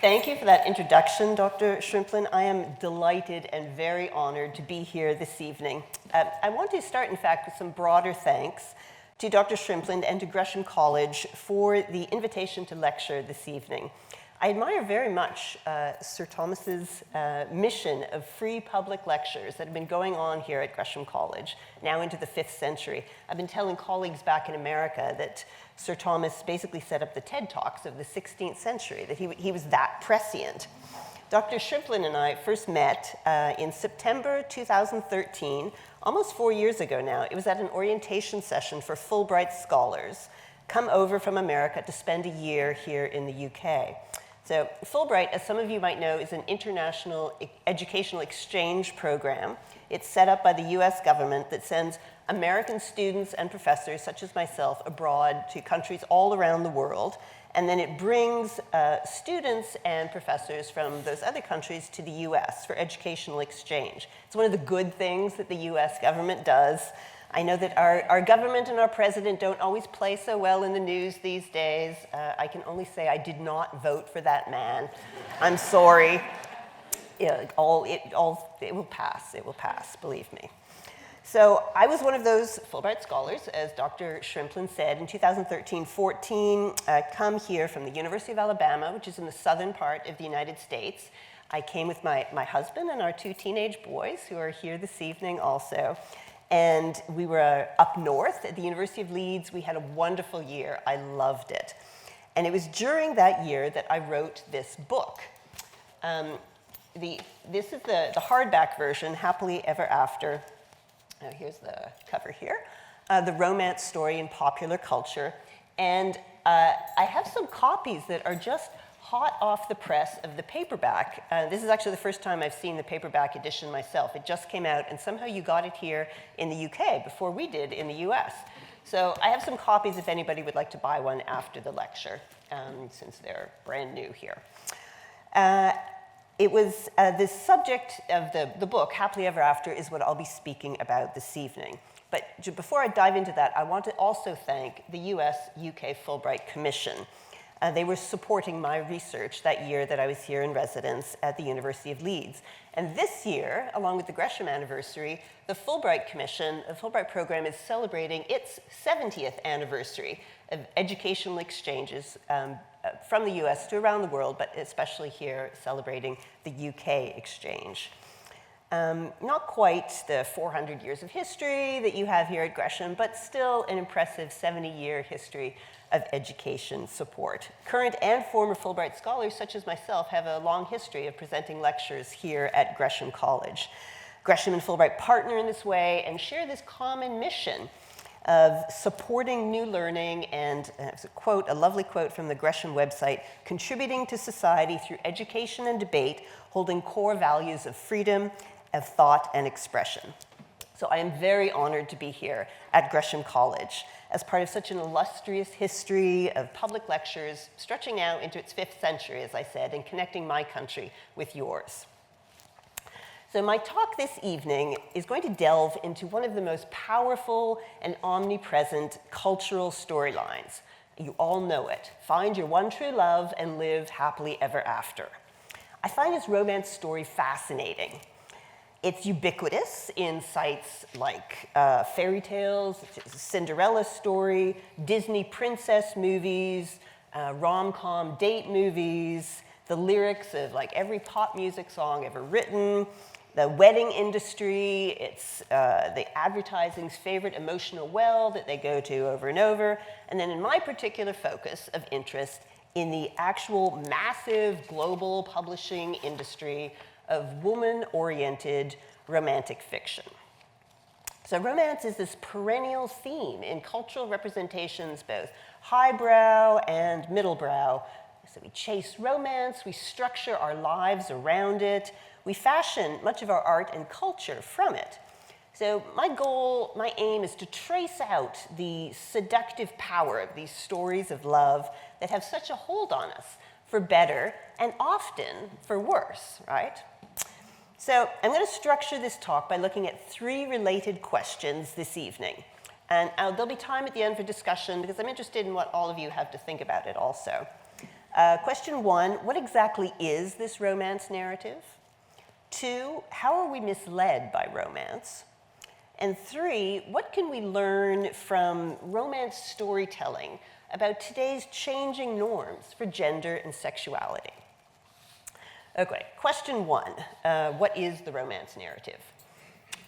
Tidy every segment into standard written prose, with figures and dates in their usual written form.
Thank you for that introduction, Dr. Shrimplin. I am delighted and very honored to be here this evening. I want to start, in fact, with some broader thanks to Dr. Shrimplin and to Gresham College for the invitation to lecture this evening. I admire very much Sir Thomas's mission of free public lectures that have been going on here at Gresham College, now into the 5th century. I've been telling colleagues back in America that Sir Thomas basically set up the TED Talks of the 16th century, that he was that prescient. Dr. Shrimplin and I first met in September 2013, almost 4 years ago now. It was at an orientation session for Fulbright scholars come over from America to spend a year here in the UK. So Fulbright, as some of you might know, is an international educational exchange program. It's set up by the US government that sends American students and professors, such as myself, abroad to countries all around the world. And then it brings students and professors from those other countries to the US for educational exchange. It's one of the good things that the US government does. I know that our government and our president don't always play so well in the news these days. I can only say I did not vote for that man. I'm sorry. It will pass, believe me. So I was one of those Fulbright scholars, as Dr. Shrimplin said, in 2013-14, come here from the University of Alabama, which is in the southern part of the United States. I came with my husband and our 2 teenage boys, who are here this evening also. And we were up north at the University of Leeds. We had a wonderful year. I loved it. And it was during that year that I wrote this book. This is the hardback version, Happily Ever After. Now, here's the cover here. The romance story in popular culture. And I have some copies that are just hot off the press of the paperback. This is actually the first time I've seen the paperback edition myself. It just came out, and somehow you got it here in the UK before we did in the US. So I have some copies if anybody would like to buy one after the lecture, since they're brand new here. It was the subject of the book, Happily Ever After, is what I'll be speaking about this evening. But before I dive into that, I want to also thank the US-UK Fulbright Commission. They were supporting my research that year that I was here in residence at the University of Leeds. And this year, along with the Gresham anniversary, the Fulbright Commission, the Fulbright program, is celebrating its 70th anniversary of educational exchanges from the US to around the world, but especially here celebrating the UK exchange. Not quite the 400 years of history that you have here at Gresham, but still an impressive 70-year history of education support. Current and former Fulbright scholars, such as myself, have a long history of presenting lectures here at Gresham College. Gresham and Fulbright partner in this way and share this common mission of supporting new learning and, a lovely quote from the Gresham website, contributing to society through education and debate, holding core values of freedom, of thought and expression. So I am very honored to be here at Gresham College as part of such an illustrious history of public lectures stretching out into its 5th century, as I said, and connecting my country with yours. So my talk this evening is going to delve into one of the most powerful and omnipresent cultural storylines. You all know it. Find your one true love and live happily ever after. I find this romance story fascinating. It's ubiquitous in sites like fairy tales, Cinderella story, Disney princess movies, rom-com date movies, the lyrics of like every pop music song ever written, the wedding industry, it's the advertising's favorite emotional well that they go to over and over, and then in my particular focus of interest in the actual massive global publishing industry of woman-oriented romantic fiction. So romance is this perennial theme in cultural representations, both highbrow and middlebrow. So we chase romance, we structure our lives around it, we fashion much of our art and culture from it. So my goal, my aim is to trace out the seductive power of these stories of love that have such a hold on us, for better and often for worse, right? So I'm going to structure this talk by looking at 3 related questions this evening. And there'll be time at the end for discussion because I'm interested in what all of you have to think about it also. Question 1, what exactly is this romance narrative? 2, how are we misled by romance? And 3, what can we learn from romance storytelling about today's changing norms for gender and sexuality? Okay, question 1, what is the romance narrative?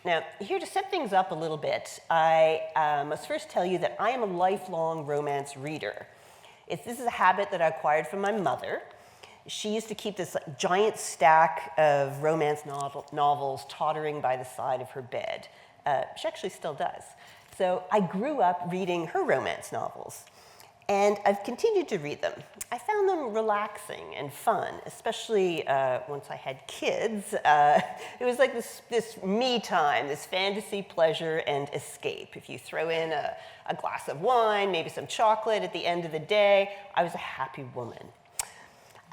Now, here to set things up a little bit, I must first tell you that I am a lifelong romance reader. This is a habit that I acquired from my mother. She used to keep this giant stack of romance novels tottering by the side of her bed. She actually still does. So I grew up reading her romance novels, and I've continued to read them. I found them relaxing and fun, especially once I had kids. It was like this me time, this fantasy pleasure and escape. If you throw in a glass of wine, maybe some chocolate at the end of the day, I was a happy woman.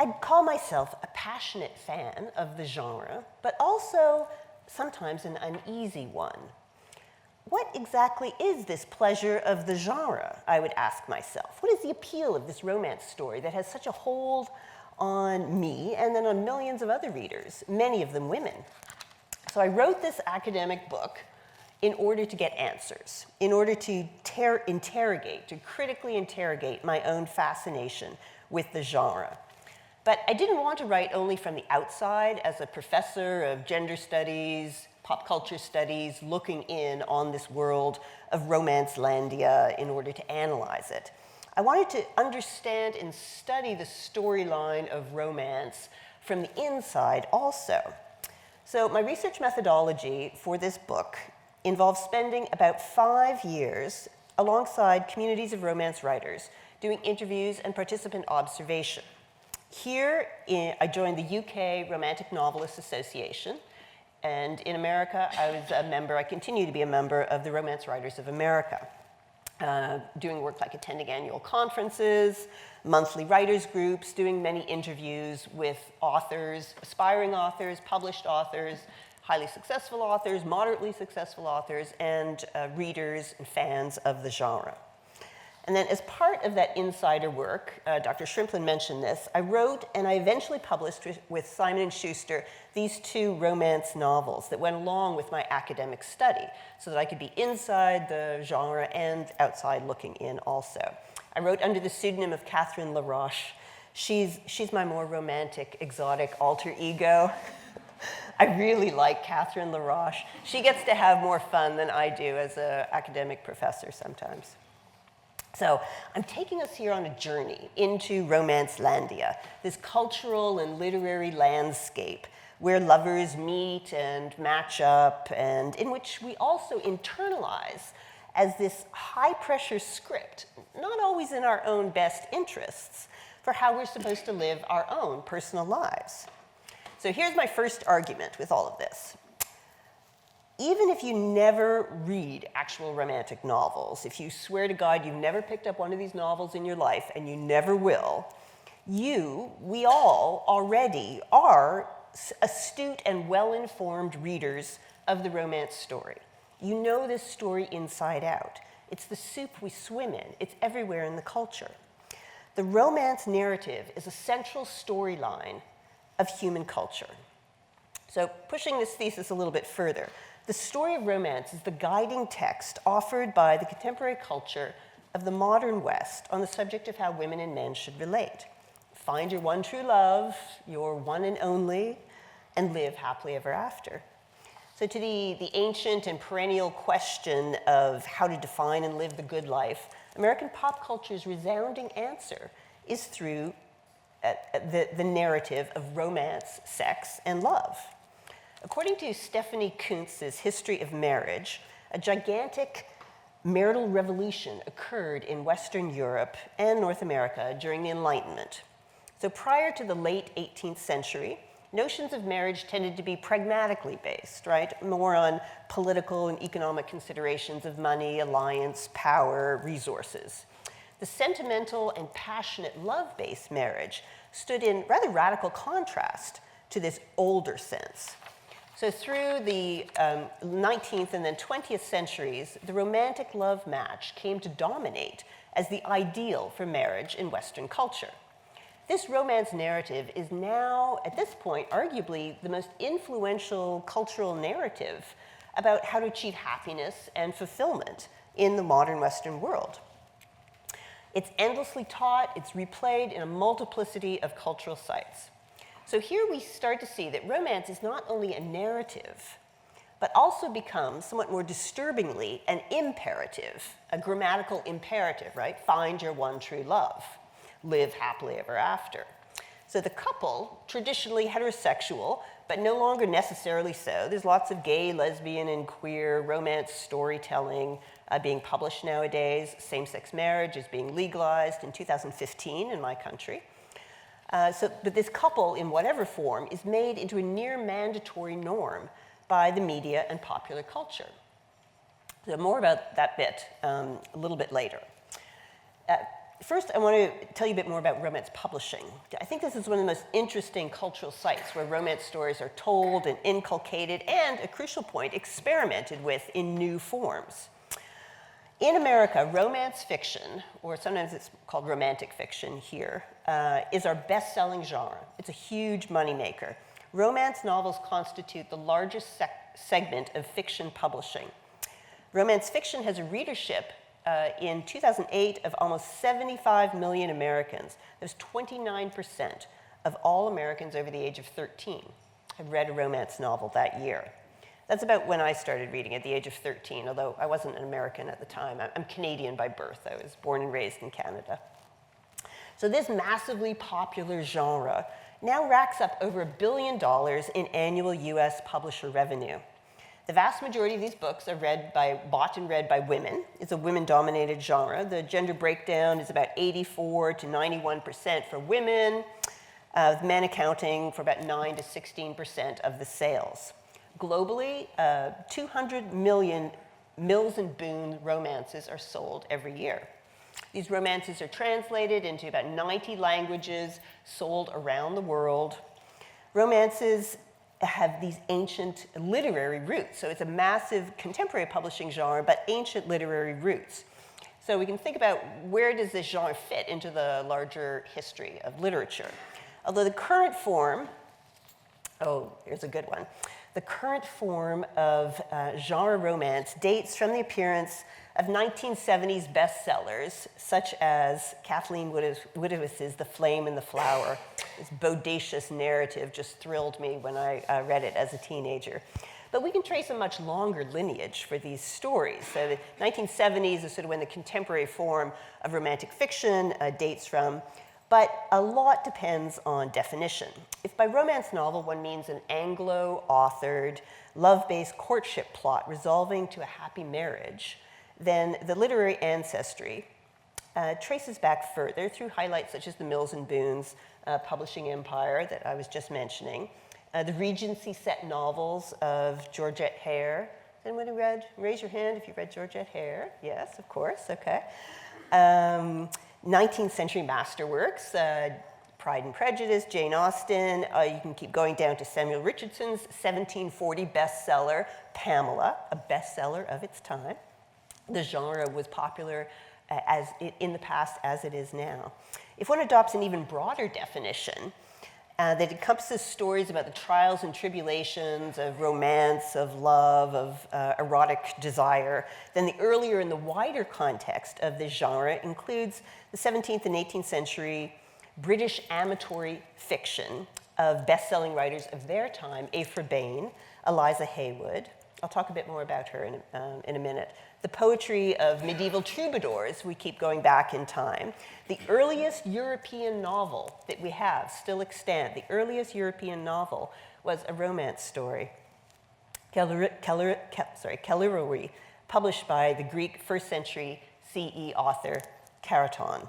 I'd call myself a passionate fan of the genre, but also sometimes an uneasy one. What exactly is this pleasure of the genre, I would ask myself? What is the appeal of this romance story that has such a hold on me and then on millions of other readers, many of them women? So I wrote this academic book in order to get answers, in order to critically interrogate my own fascination with the genre. But I didn't want to write only from the outside as a professor of gender studies, pop culture studies, looking in on this world of romance-landia in order to analyze it. I wanted to understand and study the storyline of romance from the inside also. So my research methodology for this book involves spending about 5 years alongside communities of romance writers, doing interviews and participant observation. Here, I joined the UK Romantic Novelists Association, and in America, I continue to be a member of the Romance Writers of America, doing work like attending annual conferences, monthly writers groups, doing many interviews with authors, aspiring authors, published authors, highly successful authors, moderately successful authors, and readers and fans of the genre. And then as part of that insider work, Dr. Shrimplin mentioned this, I wrote and I eventually published with Simon & Schuster these 2 romance novels that went along with my academic study so that I could be inside the genre and outside looking in also. I wrote under the pseudonym of Catherine LaRoche. She's my more romantic, exotic alter ego. I really like Catherine LaRoche. She gets to have more fun than I do as an academic professor sometimes. So I'm taking us here on a journey into romance-landia, this cultural and literary landscape where lovers meet and match up, and in which we also internalize as this high-pressure script, not always in our own best interests, for how we're supposed to live our own personal lives. So here's my first argument with all of this. Even if you never read actual romantic novels, if you swear to God you've never picked up one of these novels in your life, and you never will, we all already are astute and well-informed readers of the romance story. You know this story inside out. It's the soup we swim in. It's everywhere in the culture. The romance narrative is a central storyline of human culture. So pushing this thesis a little bit further, the story of romance is the guiding text offered by the contemporary culture of the modern West on the subject of how women and men should relate. Find your one true love, your one and only, and live happily ever after. So to the ancient and perennial question of how to define and live the good life, American pop culture's resounding answer is through the narrative of romance, sex, and love. According to Stephanie Kuntz's History of Marriage, a gigantic marital revolution occurred in Western Europe and North America during the Enlightenment. So prior to the late 18th century, notions of marriage tended to be pragmatically based, right? More on political and economic considerations of money, alliance, power, resources. The sentimental and passionate love-based marriage stood in rather radical contrast to this older sense. So through the 19th and then 20th centuries, the romantic love match came to dominate as the ideal for marriage in Western culture. this romance narrative is now, at this point, arguably the most influential cultural narrative about how to achieve happiness and fulfillment in the modern Western world. It's endlessly taught, it's replayed in a multiplicity of cultural sites. So here we start to see that romance is not only a narrative, but also becomes, somewhat more disturbingly, an imperative, a grammatical imperative, right? Find your one true love, live happily ever after. So the couple, traditionally heterosexual, but no longer necessarily so. There's lots of gay, lesbian, and queer romance storytelling being published nowadays. Same-sex marriage is being legalized in 2015 in my country. But this couple, in whatever form, is made into a near mandatory norm by the media and popular culture. So more about that bit a little bit later. First, I want to tell you a bit more about romance publishing. I think this is one of the most interesting cultural sites where romance stories are told and inculcated and, a crucial point, experimented with in new forms. In America, romance fiction, or sometimes it's called romantic fiction here, is our best-selling genre. It's a huge moneymaker. Romance novels constitute the largest segment of fiction publishing. Romance fiction has a readership in 2008 of almost 75 million Americans. There's 29% of all Americans over the age of 13 have read a romance novel that year. That's about when I started reading at the age of 13, although I wasn't an American at the time. I'm Canadian by birth. I was born and raised in Canada. So this massively popular genre now racks up over $1 billion in annual US publisher revenue. The vast majority of these books are bought and read by women. It's a women-dominated genre. The gender breakdown is about 84 to 91% for women, with men accounting for about 9 to 16% of the sales. Globally, 200 million Mills and Boon romances are sold every year. These romances are translated into about 90 languages, sold around the world. Romances have these ancient literary roots. So it's a massive contemporary publishing genre, but ancient literary roots. So we can think about where does this genre fit into the larger history of literature. Although the current form, here's a good one. The current form of genre romance dates from the appearance of 1970s bestsellers, such as Kathleen Woodiwitz's The Flame and the Flower. This bodacious narrative just thrilled me when I read it as a teenager. But we can trace a much longer lineage for these stories. So the 1970s is sort of when the contemporary form of romantic fiction dates from, but a lot depends on definition. If by romance novel one means an Anglo-authored, love-based courtship plot resolving to a happy marriage, then the literary ancestry traces back further through highlights such as the Mills and Boon's publishing empire that I was just mentioning, the Regency set novels of Georgette Hare. Anyone who read? Raise your hand if you read Georgette Hare. Yes, of course, okay. 19th-century masterworks, Pride and Prejudice, Jane Austen. You can keep going down to Samuel Richardson's 1740 bestseller, Pamela, a bestseller of its time. The genre was popular in the past as it is now. If one adopts an even broader definition that encompasses stories about the trials and tribulations of romance, of love, of erotic desire, then the earlier and the wider context of this genre includes the 17th and 18th century British amatory fiction of best-selling writers of their time, Aphra Behn, Eliza Haywood. I'll talk a bit more about her in a minute. The poetry of medieval troubadours, we keep going back in time. The earliest European novel that we have, still extant, the earliest European novel was a romance story, Kalliroi, published by the Greek first century CE author Keraton.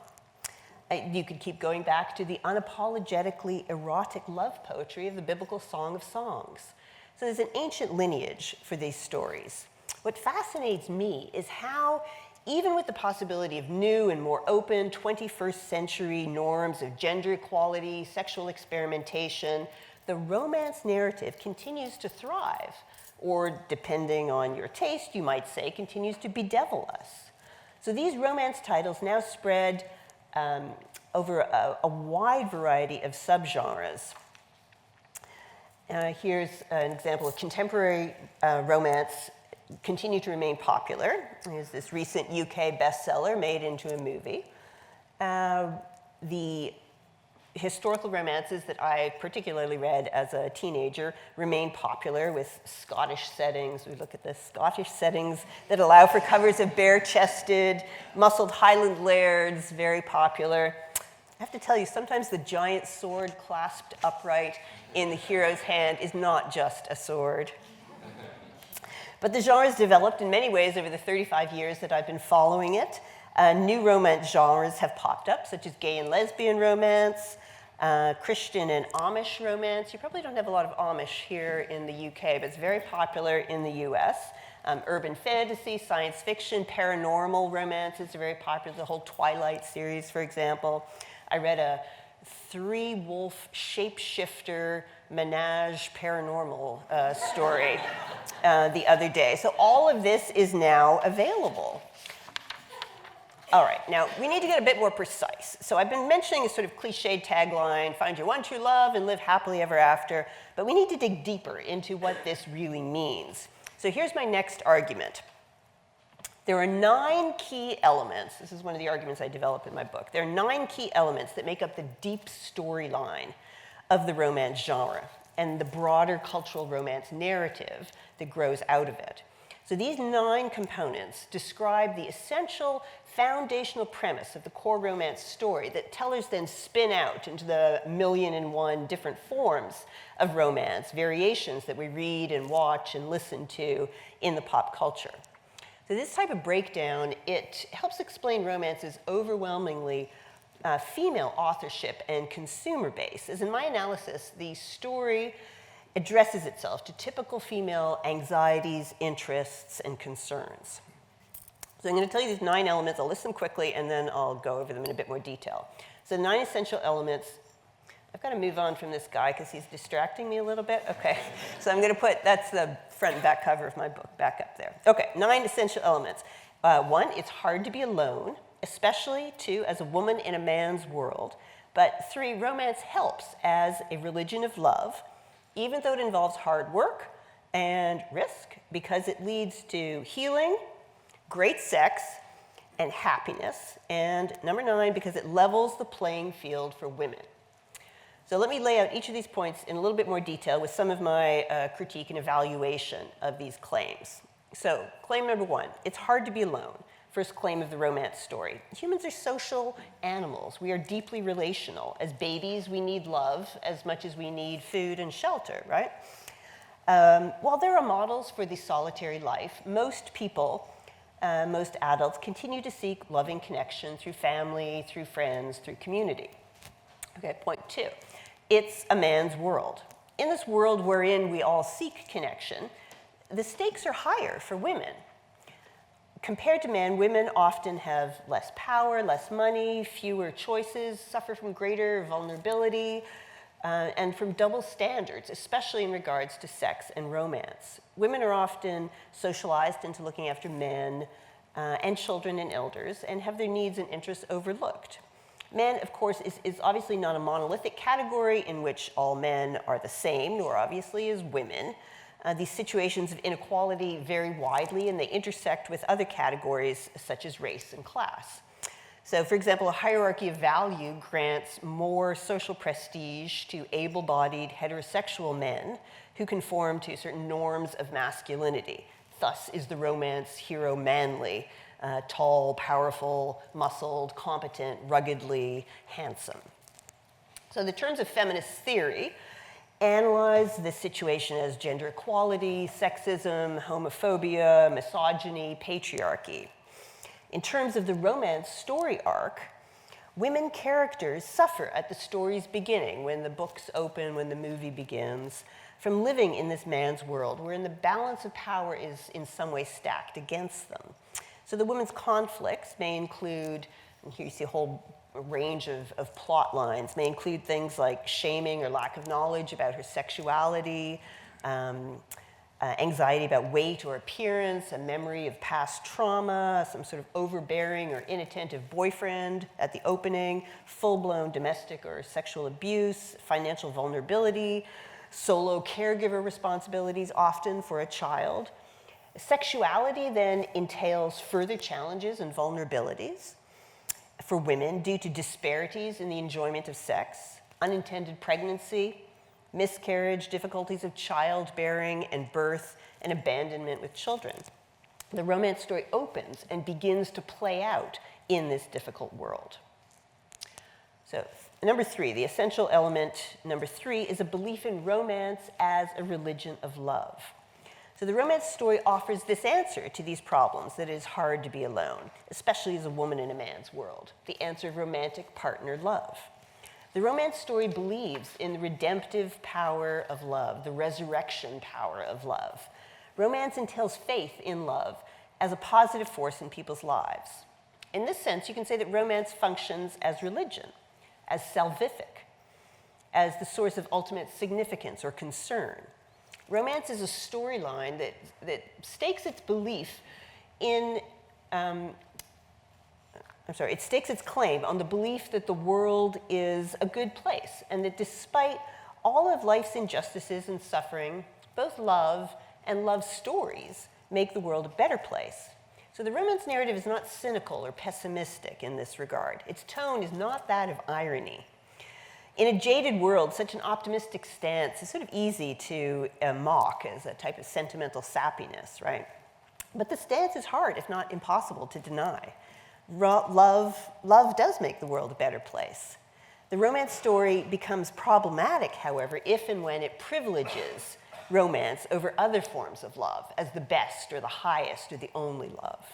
You could keep going back to the unapologetically erotic love poetry of the biblical Song of Songs. So there's an ancient lineage for these stories. What fascinates me is how, even with the possibility of new and more open 21st century norms of gender equality, sexual experimentation, the romance narrative continues to thrive, or depending on your taste, you might say, continues to bedevil us. So these romance titles now spread over a wide variety of subgenres. Here's an example of contemporary romance continue to remain popular. Here's this recent UK bestseller made into a movie. The historical romances that I particularly read as a teenager remain popular with Scottish settings. We look at the Scottish settings that allow for covers of bare-chested, muscled Highland lairds, very popular. I have to tell you, sometimes the giant sword clasped upright in the hero's hand is not just a sword. But the genre has developed in many ways over the 35 years that I've been following it. New romance genres have popped up, such as gay and lesbian romance, Christian and Amish romance. You probably don't have a lot of Amish here in the UK, but it's very popular in the US. Urban fantasy, science fiction, paranormal romances are very popular. The whole Twilight series, for example. I read a 3-wolf shapeshifter menage paranormal story the other day. So all of this is now available. All right, now we need to get a bit more precise. So I've been mentioning a sort of cliched tagline, find your one true love and live happily ever after, but we need to dig deeper into what this really means. So here's my next argument. There are 9 key elements. This is one of the arguments I develop in my book. There are 9 key elements that make up the deep storyline of the romance genre and the broader cultural romance narrative that grows out of it. So these 9 components describe the essential foundational premise of the core romance story that tellers then spin out into the 1,000,001 different forms of romance, variations that we read and watch and listen to in the pop culture. So this type of breakdown, it helps explain romance's overwhelmingly female authorship and consumer base. As in my analysis, the story addresses itself to typical female anxieties, interests, and concerns. So I'm going to tell you these 9 elements. I'll list them quickly, and then I'll go over them in a bit more detail. So 9 essential elements. I've got to move on from this guy because he's distracting me a little bit. Okay, so I'm going to put, that's the front and back cover of my book, back up there. Okay, 9 essential elements. 1, it's hard to be alone, especially, 2, as a woman in a man's world. But 3, romance helps as a religion of love, even though it involves hard work and risk, because it leads to healing, great sex, and happiness. And number 9, because it levels the playing field for women. So let me lay out each of these points in a little bit more detail with some of my critique and evaluation of these claims. So claim number 1, it's hard to be alone. First claim of the romance story. Humans are social animals. We are deeply relational. As babies, we need love as much as we need food and shelter, right? While there are models for the solitary life, most people, most adults continue to seek loving connection through family, through friends, through community. Okay, point 2. It's a man's world. In this world wherein we all seek connection, the stakes are higher for women. Compared to men, women often have less power, less money, fewer choices, suffer from greater vulnerability, and from double standards, especially in regards to sex and romance. Women are often socialized into looking after men and children and elders and have their needs and interests overlooked. Men, of course, is obviously not a monolithic category in which all men are the same, nor obviously is women. These situations of inequality vary widely, and they intersect with other categories such as race and class. So, for example, a hierarchy of value grants more social prestige to able-bodied heterosexual men who conform to certain norms of masculinity. Thus is the romance hero manly, tall, powerful, muscled, competent, ruggedly handsome. So the terms of feminist theory analyze this situation as gender equality, sexism, homophobia, misogyny, patriarchy. In terms of the romance story arc, women characters suffer at the story's beginning, when the books open, when the movie begins, from living in this man's world, wherein the balance of power is in some way stacked against them. So the women's conflicts may include, and here you see a whole range of plot lines, may include things like shaming or lack of knowledge about her sexuality, anxiety about weight or appearance, a memory of past trauma, some sort of overbearing or inattentive boyfriend at the opening, full-blown domestic or sexual abuse, financial vulnerability, solo caregiver responsibilities, often for a child. Sexuality then entails further challenges and vulnerabilities for women due to disparities in the enjoyment of sex, unintended pregnancy, miscarriage, difficulties of childbearing and birth, and abandonment with children. The romance story opens and begins to play out in this difficult world. So, number 3, the essential element, number 3, is a belief in romance as a religion of love. So the romance story offers this answer to these problems, that it is hard to be alone, especially as a woman in a man's world, the answer of romantic partner love. The romance story believes in the redemptive power of love, the resurrection power of love. Romance entails faith in love as a positive force in people's lives. In this sense, you can say that romance functions as religion, as salvific, as the source of ultimate significance or concern. Romance is a storyline that stakes its belief in, it stakes its claim on the belief that the world is a good place, and that despite all of life's injustices and suffering, both love and love stories make the world a better place. So the romance narrative is not cynical or pessimistic in this regard. Its tone is not that of irony. In a jaded world, such an optimistic stance is sort of easy to mock as a type of sentimental sappiness, right? But the stance is hard, if not impossible, to deny. Love does make the world a better place. The romance story becomes problematic, however, if and when it privileges romance over other forms of love as the best or the highest or the only love.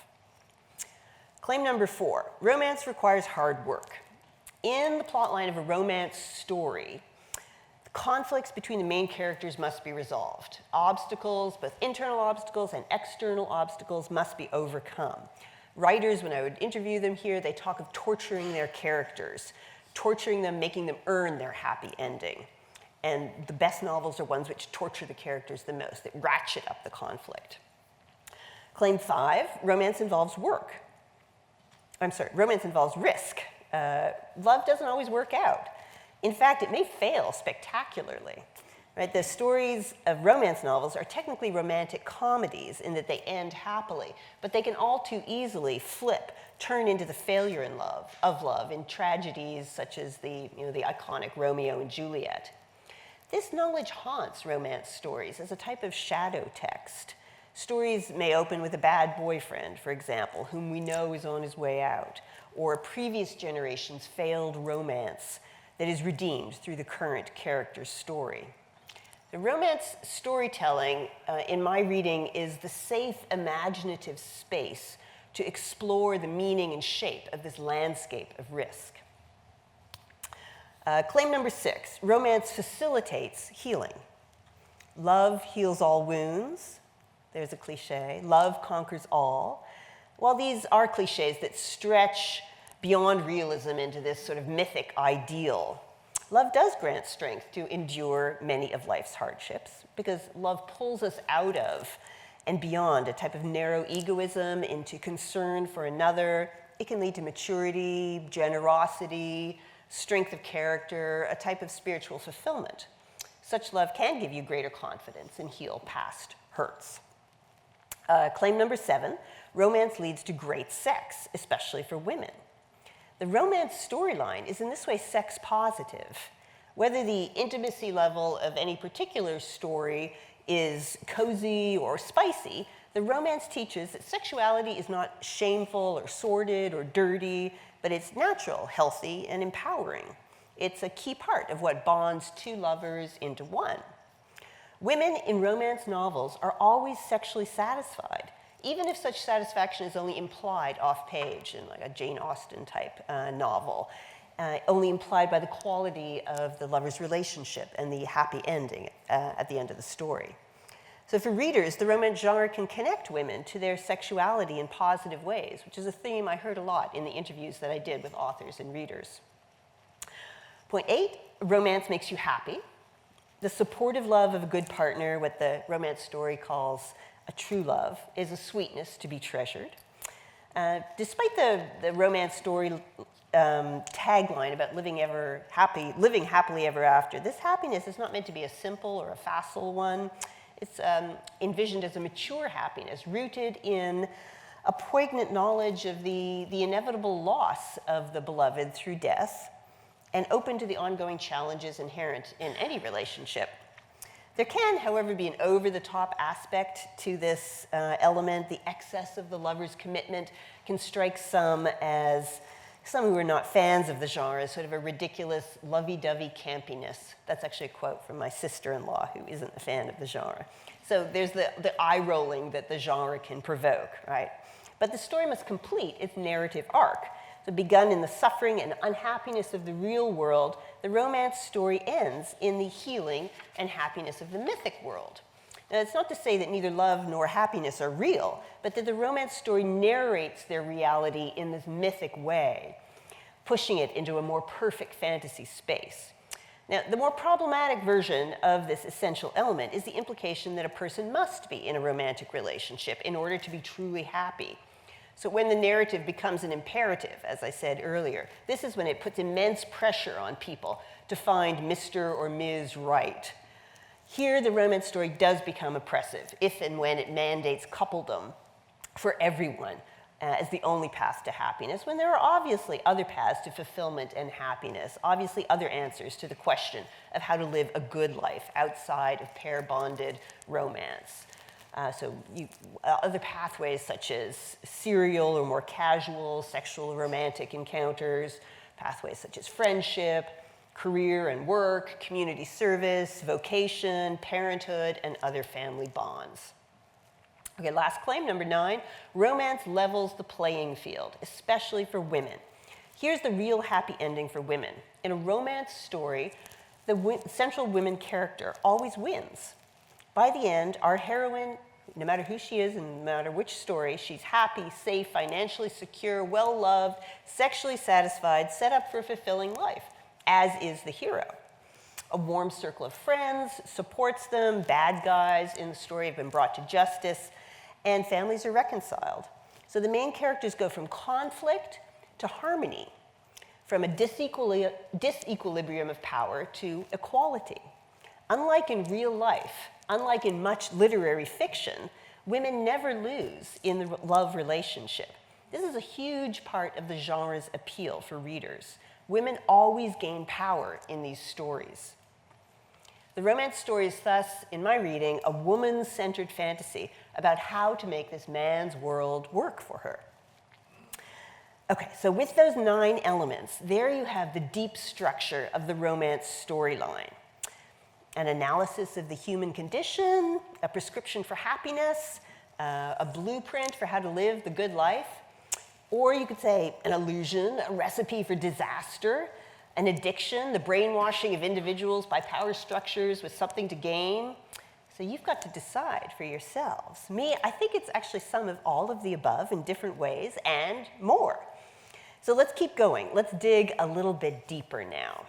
Claim number 4, romance requires hard work. In the plotline of a romance story, the conflicts between the main characters must be resolved. Obstacles, both internal obstacles and external obstacles, must be overcome. Writers, when I would interview them here, they talk of torturing their characters, torturing them, making them earn their happy ending. And the best novels are ones which torture the characters the most, that ratchet up the conflict. Claim 5, romance involves work. Romance involves risk. Love doesn't always work out. In fact, it may fail spectacularly. Right? The stories of romance novels are technically romantic comedies in that they end happily, but they can all too easily turn into the failure of love in tragedies such as the iconic Romeo and Juliet. This knowledge haunts romance stories as a type of shadow text. Stories may open with a bad boyfriend, for example, whom we know is on his way out, or a previous generation's failed romance that is redeemed through the current character's story. The romance storytelling, in my reading, is the safe, imaginative space to explore the meaning and shape of this landscape of risk. Claim number 6, romance facilitates healing. Love heals all wounds. There's a cliche. Love conquers all. While these are cliches that stretch beyond realism into this sort of mythic ideal, love does grant strength to endure many of life's hardships, because love pulls us out of and beyond a type of narrow egoism into concern for another. It can lead to maturity, generosity, strength of character, a type of spiritual fulfillment. Such love can give you greater confidence and heal past hurts. Claim number 7, romance leads to great sex, especially for women. The romance storyline is in this way sex positive. Whether the intimacy level of any particular story is cozy or spicy, the romance teaches that sexuality is not shameful or sordid or dirty, but it's natural, healthy, and empowering. It's a key part of what bonds two lovers into one. Women in romance novels are always sexually satisfied, even if such satisfaction is only implied off-page in like a Jane Austen type novel, only implied by the quality of the lover's relationship and the happy ending at the end of the story. So for readers, the romance genre can connect women to their sexuality in positive ways, which is a theme I heard a lot in the interviews that I did with authors and readers. Point 8, romance makes you happy. The supportive love of a good partner, what the romance story calls a true love, is a sweetness to be treasured. Despite the romance story tagline about living happily ever after, this happiness is not meant to be a simple or a facile one. It's envisioned as a mature happiness, rooted in a poignant knowledge of the inevitable loss of the beloved through death, and open to the ongoing challenges inherent in any relationship. There can, however, be an over-the-top aspect to this element. The excess of the lover's commitment can strike some who are not fans of the genre as sort of a ridiculous, lovey-dovey campiness. That's actually a quote from my sister-in-law, who isn't a fan of the genre. So there's the eye-rolling that the genre can provoke, right? But the story must complete its narrative arc. So begun in the suffering and unhappiness of the real world, the romance story ends in the healing and happiness of the mythic world. Now, it's not to say that neither love nor happiness are real, but that the romance story narrates their reality in this mythic way, pushing it into a more perfect fantasy space. Now, the more problematic version of this essential element is the implication that a person must be in a romantic relationship in order to be truly happy. So when the narrative becomes an imperative, as I said earlier, this is when it puts immense pressure on people to find Mr. or Ms. Right. Here, the romance story does become oppressive if and when it mandates coupledom for everyone as the only path to happiness, when there are obviously other paths to fulfillment and happiness, obviously other answers to the question of how to live a good life outside of pair-bonded romance. Other pathways such as serial or more casual sexual romantic encounters, pathways such as friendship, career and work, community service, vocation, parenthood, and other family bonds. Okay, last claim, number 9, romance levels the playing field, especially for women. Here's the real happy ending for women. In a romance story, the central women character always wins. By the end, our heroine, no matter who she is and no matter which story, she's happy, safe, financially secure, well-loved, sexually satisfied, set up for a fulfilling life, as is the hero. A warm circle of friends supports them, bad guys in the story have been brought to justice, and families are reconciled. So the main characters go from conflict to harmony, from a disequilibrium of power to equality. Unlike in real life, unlike in much literary fiction, women never lose in the love relationship. This is a huge part of the genre's appeal for readers. Women always gain power in these stories. The romance story is thus, in my reading, a woman-centered fantasy about how to make this man's world work for her. Okay, so with those 9 elements, there you have the deep structure of the romance storyline. An analysis of the human condition, a prescription for happiness, a blueprint for how to live the good life, or you could say an illusion, a recipe for disaster, an addiction, the brainwashing of individuals by power structures with something to gain. So you've got to decide for yourselves. I think it's actually some of all of the above in different ways and more. So let's keep going. Let's dig a little bit deeper now.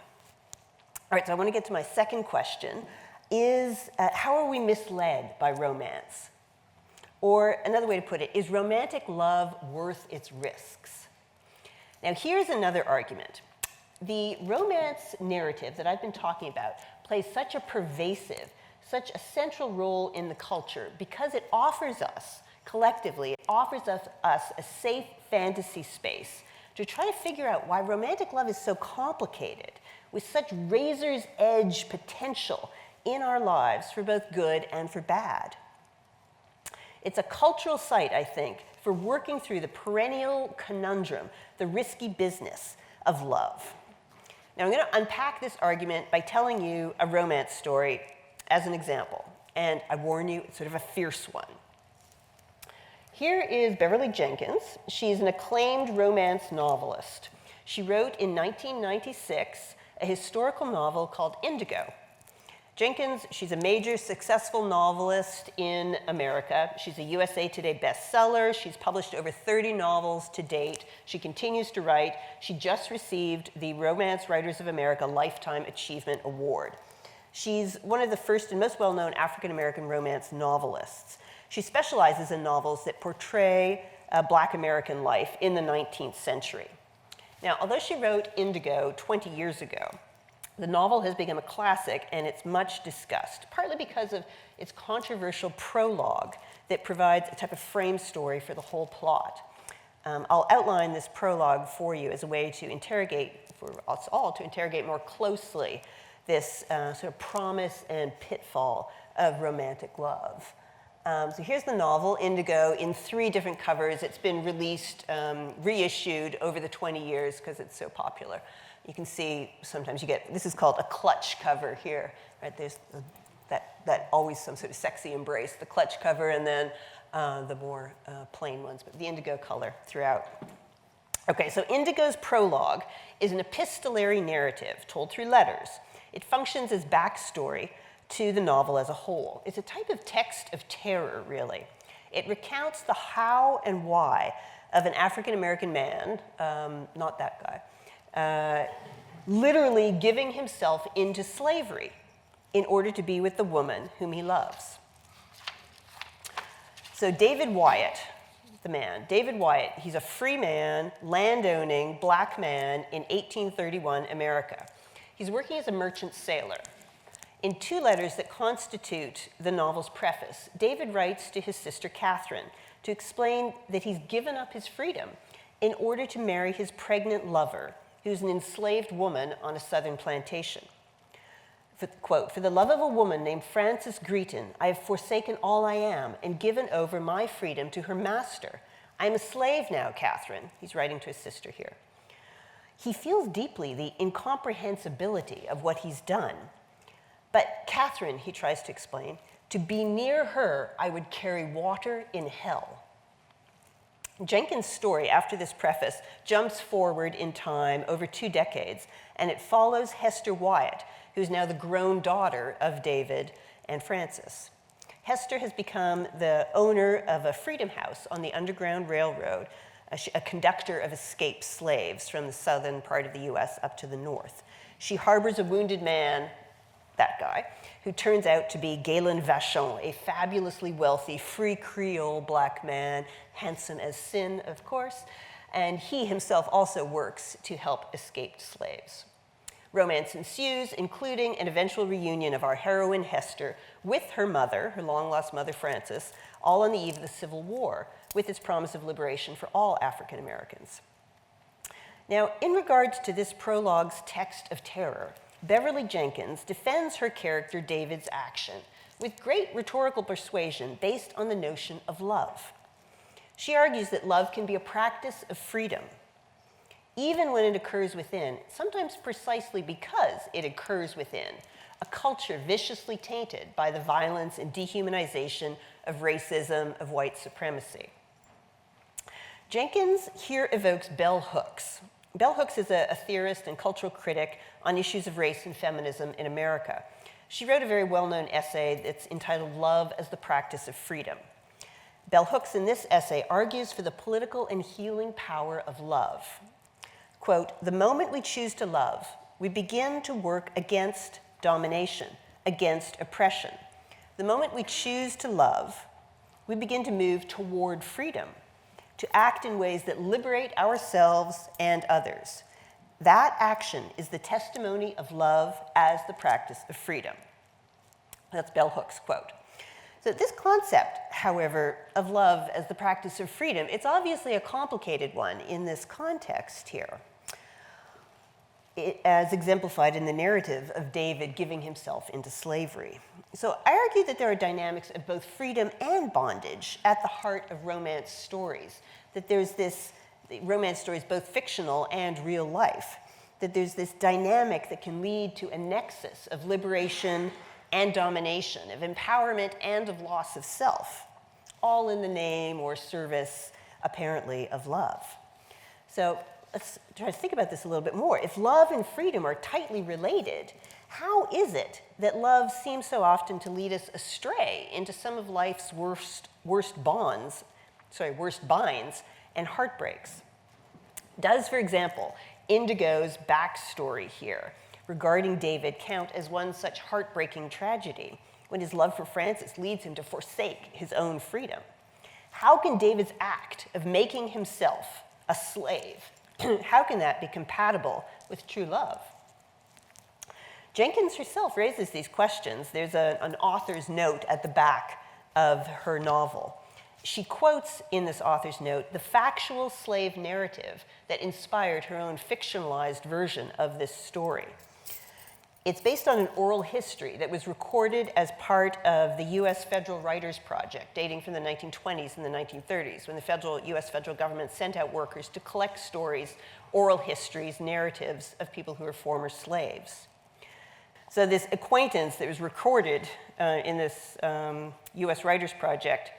All right, so I want to get to my second question, is how are we misled by romance? Or another way to put it, is romantic love worth its risks? Now here's another argument. The romance narrative that I've been talking about plays such a pervasive, such a central role in the culture because it offers us, collectively, it offers us a safe fantasy space to try to figure out why romantic love is so complicated, with such razor's edge potential in our lives for both good and for bad. It's a cultural site, I think, for working through the perennial conundrum, the risky business of love. Now, I'm going to unpack this argument by telling you a romance story as an example. And I warn you, it's sort of a fierce one. Here is Beverly Jenkins. She's an acclaimed romance novelist. She wrote in 1996 a historical novel called Indigo. Jenkins, she's a major successful novelist in America. She's a USA Today bestseller. She's published over 30 novels to date. She continues to write. She just received the Romance Writers of America Lifetime Achievement Award. She's one of the first and most well-known African-American romance novelists. She specializes in novels that portray Black American life in the 19th century. Now, although she wrote Indigo 20 years ago, the novel has become a classic and it's much discussed, partly because of its controversial prologue that provides a type of frame story for the whole plot. I'll outline this prologue for you as a way to interrogate, for us all to interrogate more closely this sort of promise and pitfall of romantic love. So here's the novel, Indigo, in 3 different covers. It's been released, reissued over the 20 years because it's so popular. You can see sometimes you get, this is called a clutch cover here, right? There's that always some sort of sexy embrace, the clutch cover, and then the more plain ones, but the indigo color throughout. Okay, so Indigo's prologue is an epistolary narrative told through letters. It functions as backstory to the novel as a whole. It's a type of text of terror, really. It recounts the how and why of an African-American man, not that guy, literally giving himself into slavery in order to be with the woman whom he loves. So David Wyatt, the man, David Wyatt, he's a free man, land-owning Black man in 1831 America. He's working as a merchant sailor. In 2 letters that constitute the novel's preface, David writes to his sister Catherine to explain that he's given up his freedom in order to marry his pregnant lover, who's an enslaved woman on a southern plantation. Quote, "For the love of a woman named Frances Greeton, I have forsaken all I am and given over my freedom to her master. I am a slave now, Catherine." He's writing to his sister here. He feels deeply the incomprehensibility of what he's done. But Catherine, he tries to explain, to be near her, I would carry water in hell. Jenkins' story after this preface jumps forward in time over 2 decades, and it follows Hester Wyatt, who's now the grown daughter of David and Frances. Hester has become the owner of a freedom house on the Underground Railroad, a conductor of escaped slaves from the southern part of the US up to the north. She harbors a wounded man, that guy, who turns out to be Galen Vachon, a fabulously wealthy, free Creole Black man, handsome as sin, of course, and he himself also works to help escaped slaves. Romance ensues, including an eventual reunion of our heroine Hester with her mother, her long-lost mother Frances, all on the eve of the Civil War, with its promise of liberation for all African Americans. Now, in regards to this prologue's text of terror, Beverly Jenkins defends her character David's action with great rhetorical persuasion based on the notion of love. She argues that love can be a practice of freedom, even when it occurs within, sometimes precisely because it occurs within, a culture viciously tainted by the violence and dehumanization of racism, of white supremacy. Jenkins here evokes bell hooks. Bell Hooks is a theorist and cultural critic on issues of race and feminism in America. She wrote a very well-known essay that's entitled Love as the Practice of Freedom. Bell Hooks in this essay argues for the political and healing power of love. Quote, "The moment we choose to love, we begin to work against domination, against oppression. The moment we choose to love, we begin to move toward freedom, to act in ways that liberate ourselves and others. That action is the testimony of love as the practice of freedom." That's Bell Hooks' quote. So this concept, however, of love as the practice of freedom, it's obviously a complicated one in this context here, as exemplified in the narrative of David giving himself into slavery. So I argue that there are dynamics of both freedom and bondage at the heart of romance stories, that there's this, romance stories both fictional and real life, that there's this dynamic that can lead to a nexus of liberation and domination, of empowerment and of loss of self, all in the name or service, apparently, of love. So let's try to think about this a little bit more. If love and freedom are tightly related, how is it that love seems so often to lead us astray into some of life's worst binds and heartbreaks? Does, for example, Indigo's backstory here regarding David count as one such heartbreaking tragedy when his love for Frances leads him to forsake his own freedom? How can David's act of making himself a slave, how can that be compatible with true love? Jenkins herself raises these questions. There's an author's note at the back of her novel. She quotes in this author's note the factual slave narrative that inspired her own fictionalized version of this story. It's based on an oral history that was recorded as part of the US Federal Writers Project, dating from the 1920s and the 1930s, when the US federal government sent out workers to collect stories, oral histories, narratives of people who were former slaves. So this acquaintance that was recorded in this US Writers Project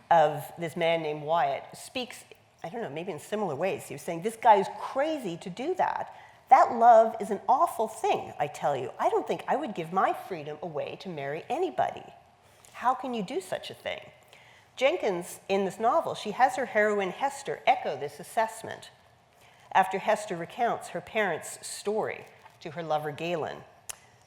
of this man named Wyatt speaks, I don't know, maybe in similar ways. He was saying, this guy is crazy to do that. That love is an awful thing, I tell you. I don't think I would give my freedom away to marry anybody. How can you do such a thing? Jenkins, in this novel, she has her heroine Hester echo this assessment after Hester recounts her parents' story to her lover Galen.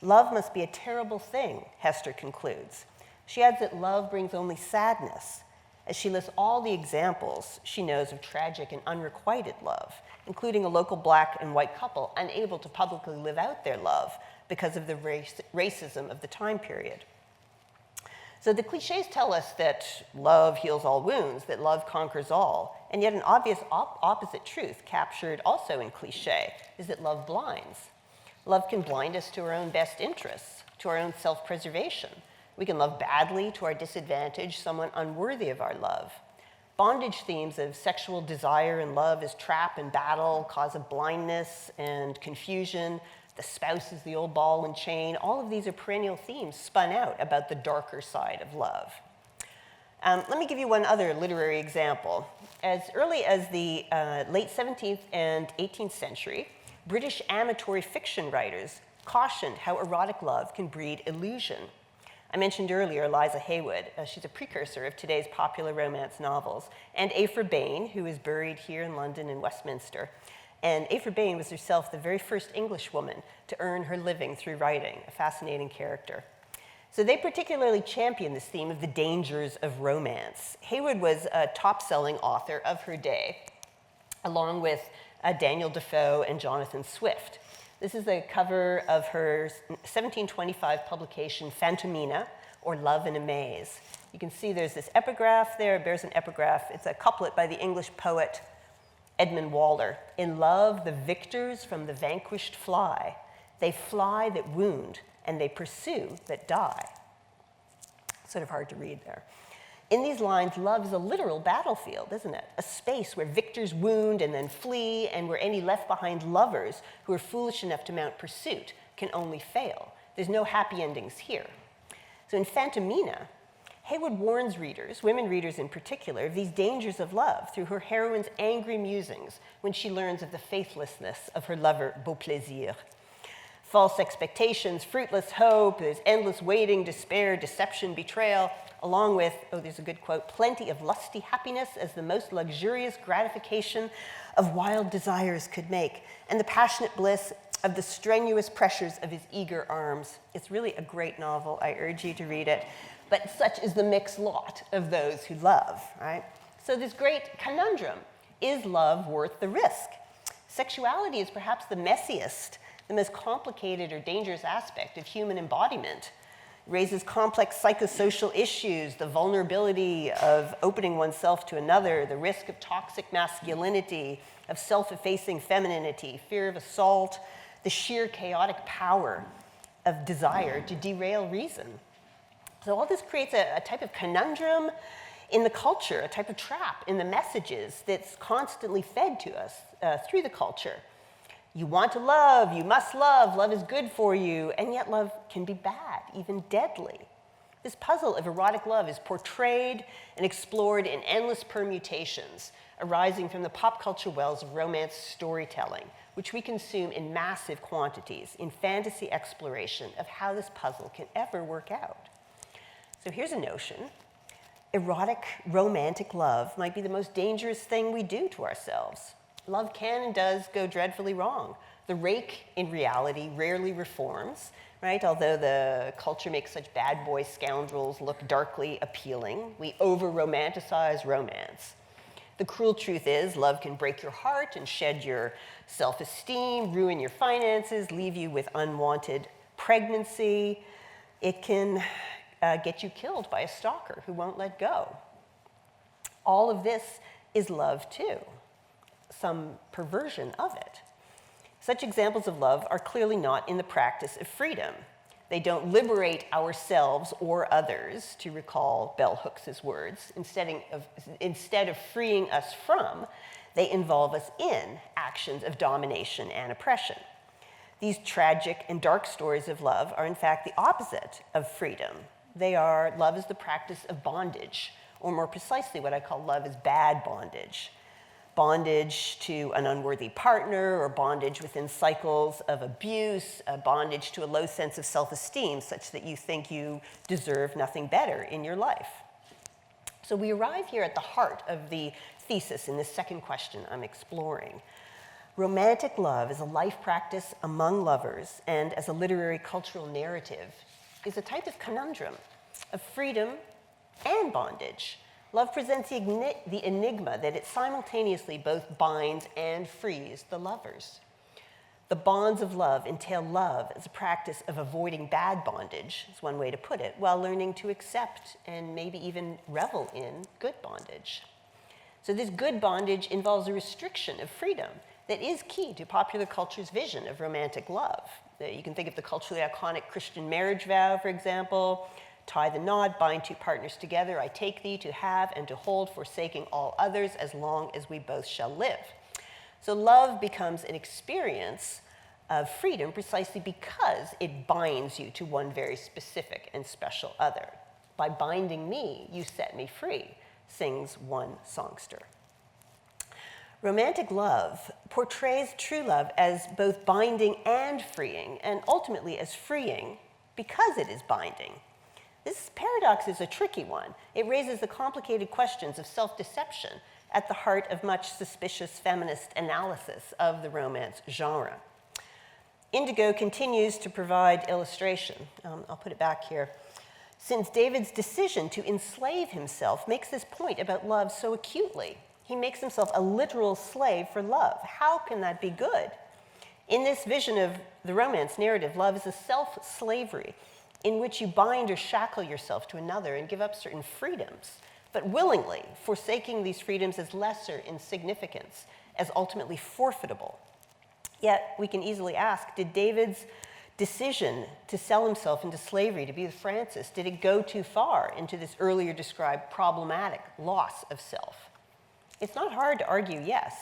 Love must be a terrible thing, Hester concludes. She adds that love brings only sadness, as she lists all the examples she knows of tragic and unrequited love, including a local black and white couple unable to publicly live out their love because of the racism of the time period. So the cliches tell us that love heals all wounds, that love conquers all, and yet an obvious opposite truth captured also in cliche is that love blinds. Love can blind us to our own best interests, to our own self-preservation. We can love badly to our disadvantage, someone unworthy of our love. Bondage themes of sexual desire and love as trap and battle, cause of blindness and confusion. The spouse is the old ball and chain. All of these are perennial themes spun out about the darker side of love. Let me give you one other literary example. As early as the late 17th and 18th century, British amatory fiction writers cautioned how erotic love can breed illusion. I mentioned earlier Eliza Haywood. She's a precursor of today's popular romance novels. And Aphra Behn, who is buried here in London in Westminster. And Aphra Behn was herself the very first English woman to earn her living through writing, a fascinating character. So they particularly championed this theme of the dangers of romance. Haywood was a top-selling author of her day, along with Daniel Defoe and Jonathan Swift. This is the cover of her 1725 publication, Phantomina, or Love in a Maze. You can see there's this epigraph there. It bears an epigraph. It's a couplet by the English poet Edmund Waller. In love, the victors from the vanquished fly. They fly that wound, and they pursue that die. Sort of hard to read there. In these lines, love is a literal battlefield, isn't it? A space where victors wound and then flee, and where any left-behind lovers who are foolish enough to mount pursuit can only fail. There's no happy endings here. So in Phantomina, Haywood warns readers, women readers in particular, of these dangers of love through her heroine's angry musings when she learns of the faithlessness of her lover, Beauplaisir. False expectations, fruitless hope, there's endless waiting, despair, deception, betrayal, along with, oh, there's a good quote, plenty of lusty happiness as the most luxurious gratification of wild desires could make, and the passionate bliss of the strenuous pressures of his eager arms. It's really a great novel. I urge you to read it. But such is the mixed lot of those who love, right? So this great conundrum, is love worth the risk? Sexuality is perhaps the messiest, the most complicated or dangerous aspect of human embodiment. It raises complex psychosocial issues, the vulnerability of opening oneself to another, the risk of toxic masculinity, of self-effacing femininity, fear of assault, the sheer chaotic power of desire to derail reason. So all this creates a type of conundrum in the culture, a type of trap in the messages that's constantly fed to us through the culture. You want to love, you must love is good for you, and yet love can be bad, even deadly. This puzzle of erotic love is portrayed and explored in endless permutations, arising from the pop culture wells of romance storytelling, which we consume in massive quantities in fantasy exploration of how this puzzle can ever work out. So here's a notion. Erotic, romantic love might be the most dangerous thing we do to ourselves. love can and does go dreadfully wrong. The rake, in reality, rarely reforms, right? Although the culture makes such bad boy scoundrels look darkly appealing, we over-romanticize romance. The cruel truth is, love can break your heart and shed your self-esteem, ruin your finances, leave you with unwanted pregnancy. It can get you killed by a stalker who won't let go. All of this is love too, some perversion of it. Such examples of love are clearly not in the practice of freedom. They don't liberate ourselves or others, to recall bell hooks' words. Instead of freeing us from, they involve us in actions of domination and oppression. These tragic and dark stories of love are in fact the opposite of freedom. Love is the practice of bondage, or more precisely what I call love is bad bondage. Bondage to an unworthy partner, or bondage within cycles of abuse, bondage to a low sense of self-esteem such that you think you deserve nothing better in your life. So we arrive here at the heart of the thesis in this second question I'm exploring. Romantic love as a life practice among lovers and as a literary cultural narrative is a type of conundrum of freedom and bondage. Love presents the enigma that it simultaneously both binds and frees the lovers. The bonds of love entail love as a practice of avoiding bad bondage, is one way to put it, while learning to accept and maybe even revel in good bondage. So this good bondage involves a restriction of freedom that is key to popular culture's vision of romantic love. You can think of the culturally iconic Christian marriage vow, for example. Tie the knot, bind two partners together, I take thee to have and to hold, forsaking all others, as long as we both shall live. So love becomes an experience of freedom precisely because it binds you to one very specific and special other. By binding me, you set me free, sings one songster. Romantic love portrays true love as both binding and freeing, and ultimately as freeing because it is binding. This paradox is a tricky one. It raises the complicated questions of self-deception at the heart of much suspicious feminist analysis of the romance genre. Indigo continues to provide illustration. I'll put it back here. Since David's decision to enslave himself makes this point about love so acutely. He makes himself a literal slave for love. How can that be good? In this vision of the romance narrative, love is a self-slavery in which you bind or shackle yourself to another and give up certain freedoms, but willingly forsaking these freedoms as lesser in significance, as ultimately forfeitable. Yet we can easily ask, did David's decision to sell himself into slavery to be with Frances, did it go too far into this earlier described problematic loss of self? It's not hard to argue yes.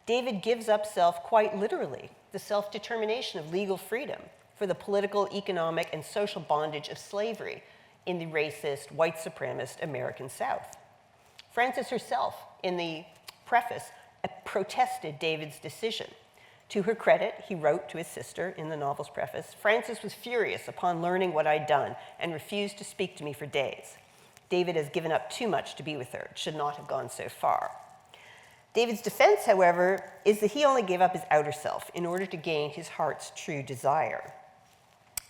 David gives up self quite literally, the self-determination of legal freedom, for the political, economic, and social bondage of slavery in the racist, white supremacist American South. Frances herself, in the preface, protested David's decision. To her credit, he wrote to his sister in the novel's preface, Frances was furious upon learning what I'd done and refused to speak to me for days. David has given up too much to be with her. It should not have gone so far. David's defense, however, is that he only gave up his outer self in order to gain his heart's true desire.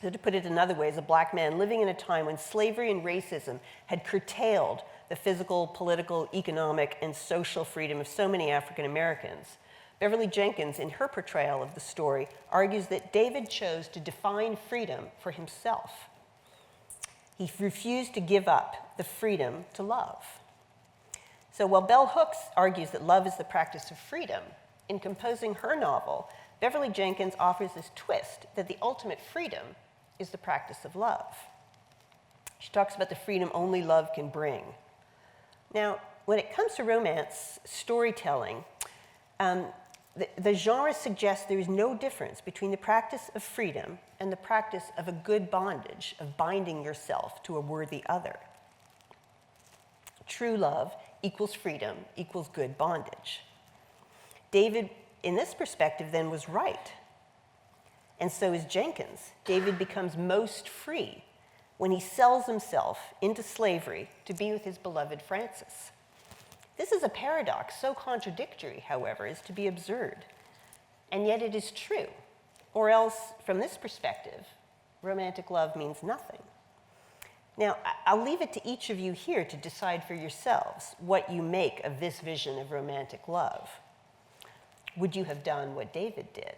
So to put it another way, as a black man living in a time when slavery and racism had curtailed the physical, political, economic, and social freedom of so many African Americans, Beverly Jenkins, in her portrayal of the story, argues that David chose to define freedom for himself. He refused to give up the freedom to love. So while Bell Hooks argues that love is the practice of freedom, in composing her novel, Beverly Jenkins offers this twist that the ultimate freedom is the practice of love. She talks about the freedom only love can bring. Now, when it comes to romance storytelling, the genre suggests there is no difference between the practice of freedom and the practice of a good bondage, of binding yourself to a worthy other. True love equals freedom equals good bondage. David, in this perspective, then was right. And so is Jenkins. David becomes most free when he sells himself into slavery to be with his beloved Frances. This is a paradox so contradictory, however, as to be absurd. And yet it is true. Or else, from this perspective, romantic love means nothing. Now, I'll leave it to each of you here to decide for yourselves what you make of this vision of romantic love. Would you have done what David did?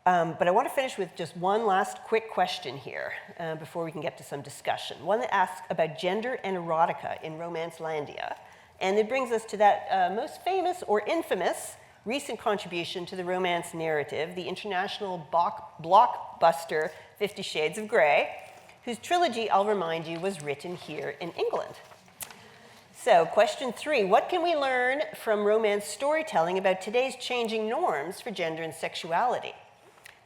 But I want to finish with just one last quick question here before we can get to some discussion. One that asks about gender and erotica in Romancelandia. And it brings us to that most famous or infamous recent contribution to the romance narrative, the international blockbuster 50 Shades of Grey, whose trilogy, I'll remind you, was written here in England. So, question 3, what can we learn from romance storytelling about today's changing norms for gender and sexuality?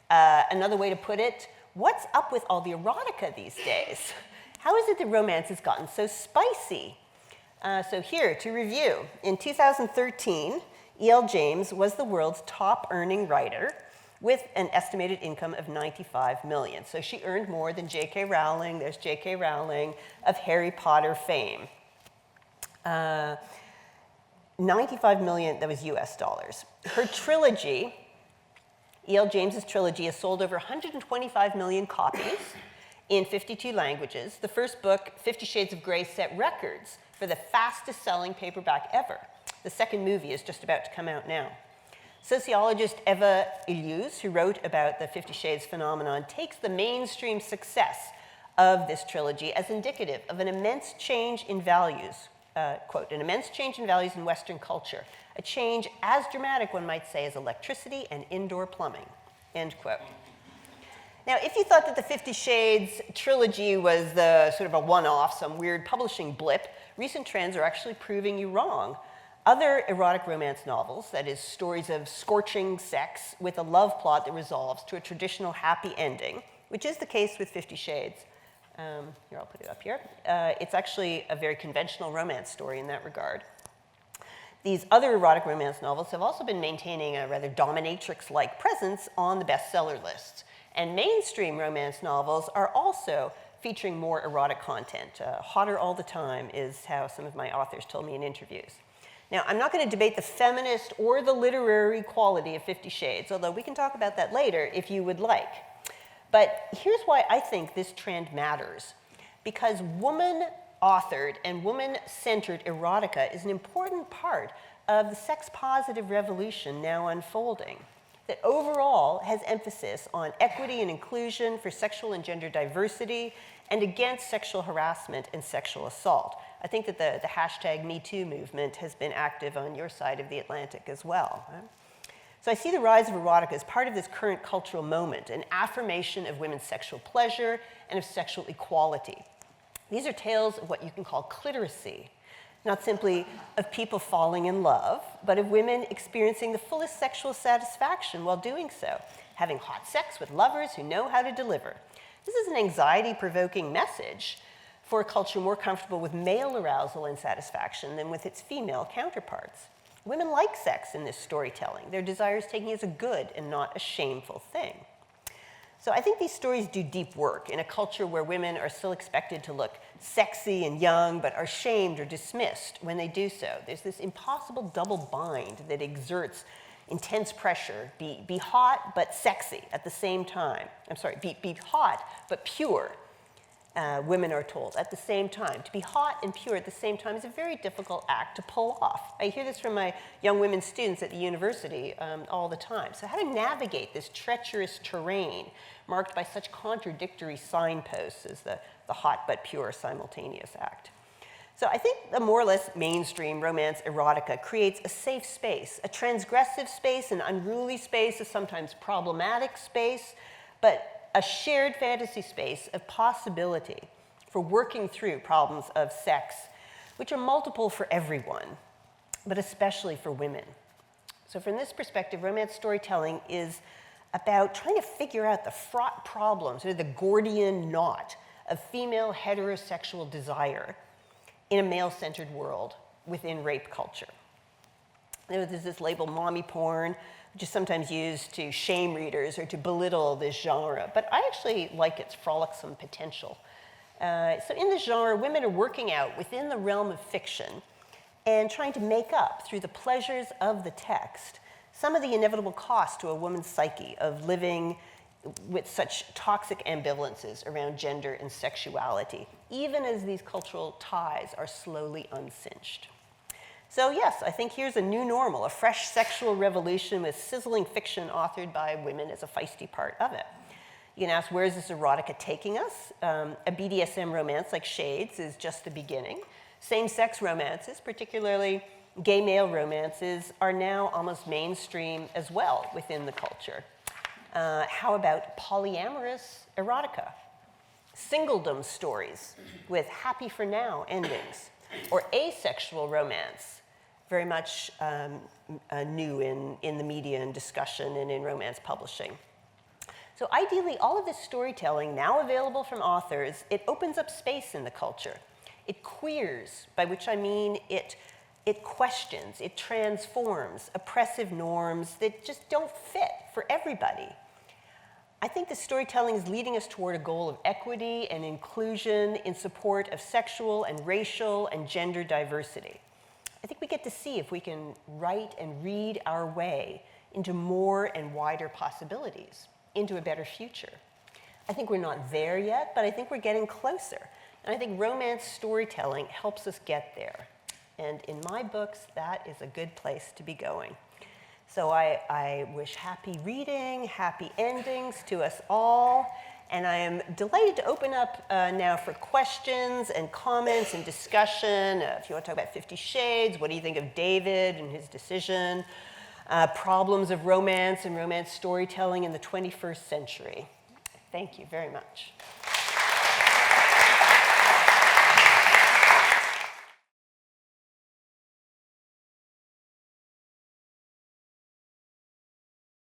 Another way to put it, what's up with all the erotica these days? How is it that romance has gotten so spicy? So here, to review, in 2013, E.L. James was the world's top earning writer with an estimated income of $95 million. So she earned more than J.K. Rowling, there's J.K. Rowling, of Harry Potter fame. 95 million, that was US dollars. Her trilogy, E.L. James's trilogy, has sold over 125 million copies in 52 languages. The first book, 50 Shades of Grey, set records for the fastest selling paperback ever. The second movie is just about to come out now. Sociologist Eva Illouz, who wrote about the 50 Shades phenomenon, takes the mainstream success of this trilogy as indicative of an immense change in values, quote, an immense change in values in Western culture, a change as dramatic, one might say, as electricity and indoor plumbing, end quote. Now, if you thought that the 50 Shades trilogy was the sort of a one-off, some weird publishing blip, recent trends are actually proving you wrong. Other erotic romance novels, that is, stories of scorching sex with a love plot that resolves to a traditional happy ending, which is the case with 50 Shades. Here, I'll put it up here. It's actually a very conventional romance story in that regard. These other erotic romance novels have also been maintaining a rather dominatrix-like presence on the bestseller lists. And mainstream romance novels are also featuring more erotic content. Hotter all the time is how some of my authors told me in interviews. Now, I'm not going to debate the feminist or the literary quality of 50 Shades, although we can talk about that later if you would like. But here's why I think this trend matters. Because woman-authored and woman-centered erotica is an important part of the sex-positive revolution now unfolding, that overall has emphasis on equity and inclusion for sexual and gender diversity and against sexual harassment and sexual assault. I think that the hashtag #MeToo movement has been active on your side of the Atlantic as well. Right? So I see the rise of erotica as part of this current cultural moment, an affirmation of women's sexual pleasure and of sexual equality. These are tales of what you can call clitoracy, not simply of people falling in love, but of women experiencing the fullest sexual satisfaction while doing so, having hot sex with lovers who know how to deliver. This is an anxiety-provoking message for a culture more comfortable with male arousal and satisfaction than with its female counterparts. Women like sex in this storytelling. Their desire is taken as a good and not a shameful thing. So I think these stories do deep work in a culture where women are still expected to look sexy and young, but are shamed or dismissed when they do so. There's this impossible double bind that exerts intense pressure. Be hot but sexy at the same time. I'm sorry, be hot but pure. Women are told at the same time. To be hot and pure at the same time is a very difficult act to pull off. I hear this from my young women students at the university all the time. So how to navigate this treacherous terrain marked by such contradictory signposts as the hot but pure simultaneous act. So I think the more or less mainstream romance erotica creates a safe space, a transgressive space, an unruly space, a sometimes problematic space, but a shared fantasy space of possibility for working through problems of sex, which are multiple for everyone, but especially for women. So from this perspective, romance storytelling is about trying to figure out the fraught problems, or the Gordian knot of female heterosexual desire in a male-centered world within rape culture. There's this label, mommy porn, which is sometimes used to shame readers or to belittle this genre. But I actually like its frolicsome potential. So in the genre, women are working out within the realm of fiction and trying to make up, through the pleasures of the text, some of the inevitable cost to a woman's psyche of living with such toxic ambivalences around gender and sexuality, even as these cultural ties are slowly uncinched. So yes, I think here's a new normal, a fresh sexual revolution with sizzling fiction authored by women as a feisty part of it. You can ask, where is this erotica taking us? A BDSM romance like Shades is just the beginning. Same-sex romances, particularly gay male romances, are now almost mainstream as well within the culture. How about polyamorous erotica? Singledom stories with happy for now endings, or asexual romance, very much new in the media and discussion and in romance publishing. So ideally, all of this storytelling, now available from authors, it opens up space in the culture. It queers, by which I mean it questions, it transforms oppressive norms that just don't fit for everybody. I think the storytelling is leading us toward a goal of equity and inclusion in support of sexual and racial and gender diversity. I think we get to see if we can write and read our way into more and wider possibilities, into a better future. I think we're not there yet, but I think we're getting closer. And I think romance storytelling helps us get there. And in my books, that is a good place to be going. So I wish happy reading, happy endings to us all. And I am delighted to open up now for questions and comments and discussion. If you want to talk about 50 Shades, what do you think of David and his decision? Problems of romance and romance storytelling in the 21st century. Thank you very much.